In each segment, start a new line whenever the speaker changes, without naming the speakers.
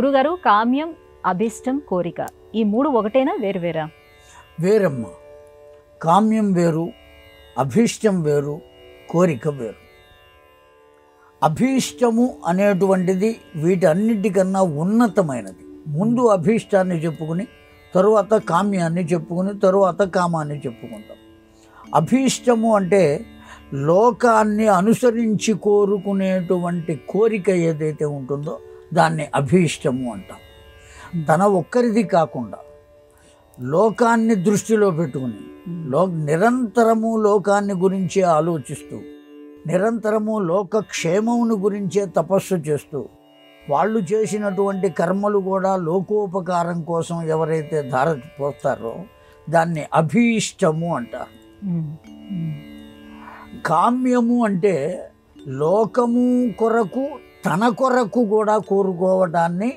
గురుగారు, కామ్యం, అభిష్టం, కోరిక ఈ మూడు ఒకటేనా వేరువేరా?
వేరమ్మ. కామ్యం వేరు, అభీష్టం వేరు, కోరిక వేరు. అభీష్టము అనేటువంటిది వీటన్నిటికన్నా ఉన్నతమైనది. ముందు అభీష్టాన్ని చెప్పుకుని తరువాత కామ్యాన్ని చెప్పుకుని తరువాత కామాన్ని చెప్పుకుంటాం. అభీష్టము అంటే లోకాన్ని అనుసరించి కోరుకునేటువంటి కోరిక ఏదైతే ఉంటుందో దాన్ని అభీష్టము అంటాం. తన ఒక్కరిది కాకుండా లోకాన్ని దృష్టిలో పెట్టుకుని నిరంతరము లోకాన్ని గురించే ఆలోచిస్తూ నిరంతరము లోకక్షేమమును గురించే తపస్సు చేస్తూ వాళ్ళు చేసినటువంటి కర్మలు కూడా లోకోపకారం కోసం ఎవరైతే ధార పోస్తారో దాన్ని అభీష్టము అంటారు. కామ్యము అంటే లోకము కొరకు తన కొరకు కూడా కోరుకోవటాన్ని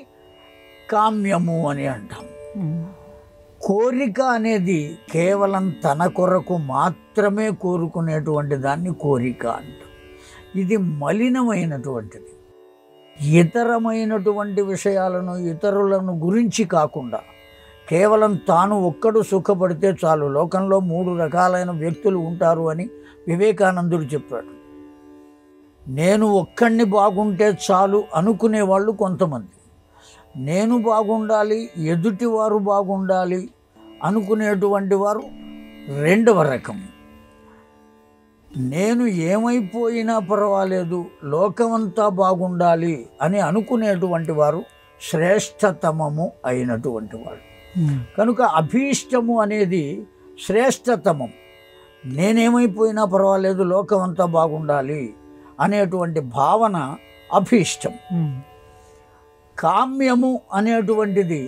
కామ్యము అని అంటాం. కోరిక అనేది కేవలం తన కొరకు మాత్రమే కోరుకునేటువంటి దాన్ని కోరిక అంటాం. ఇది మలినమైనటువంటిది. ఇతరమైనటువంటి విషయాలను ఇతరులను గురించి కాకుండా కేవలం తాను ఒక్కడు సుఖపడితే చాలు. లోకంలో 3 రకాలైన వ్యక్తులు ఉంటారు అని వివేకానందుడు చెప్పాడు. నేను ఒక్కడిని బాగుంటే చాలు అనుకునేవాళ్ళు కొంతమంది, నేను బాగుండాలి ఎదుటివారు బాగుండాలి అనుకునేటువంటి వారు రెండవ రకం. నేను ఏమైపోయినా పర్వాలేదు లోకమంతా బాగుండాలి అని అనుకునేటువంటి వారు శ్రేష్టతమము అయినటువంటి వాడు. కనుక అభీష్టము అనేది శ్రేష్టతమం. నేనేమైపోయినా పర్వాలేదు లోకమంతా బాగుండాలి అనేటువంటి భావన అభీష్టం. కామ్యము అనేటువంటిది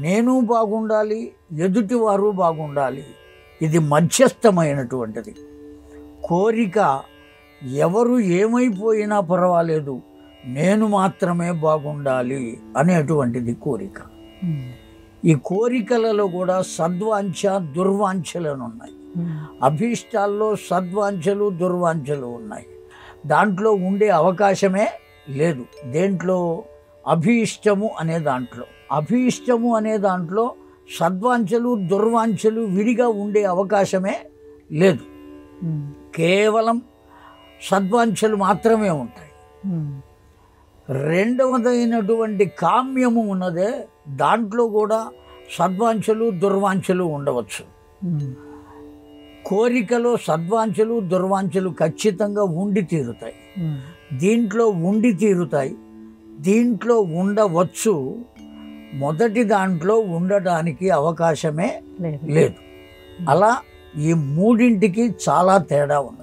నేను బాగుండాలి ఎదుటివారు బాగుండాలి, ఇది మధ్యస్థమైనటువంటిది. కోరిక ఎవరు ఏమైపోయినా పర్వాలేదు నేను మాత్రమే బాగుండాలి అనేటువంటిది కోరిక. ఈ కోరికలలో కూడా సద్వాంఛ దుర్వాంఛలను ఉన్నాయి. అభీష్టాల్లో సద్వాంఛలు దుర్వాంఛలు ఉన్నాయి. దాంట్లో ఉండే అవకాశమే లేదు. దేంట్లో? అభీష్టము అనే దాంట్లో. అభీష్టము అనే దాంట్లో సద్వాంఛలు దుర్వాంఛలు విడిగా ఉండే అవకాశమే లేదు. కేవలం సద్వాంఛలు మాత్రమే ఉంటాయి. రెండవదైనటువంటి కామ్యము ఉన్నదే, దాంట్లో కూడా సద్వాంఛలు దుర్వాంఛలు ఉండవచ్చు. కోరికలో సద్వాంఛలు దుర్వాంఛలు ఖచ్చితంగా ఉండి తీరుతాయి. దీంట్లో ఉండి తీరుతాయి, దీంట్లో ఉండవచ్చు. మొదటి దాంట్లో ఉండడానికి అవకాశమే లేదు. అలా ఈ మూడింటికి చాలా తేడా ఉంది.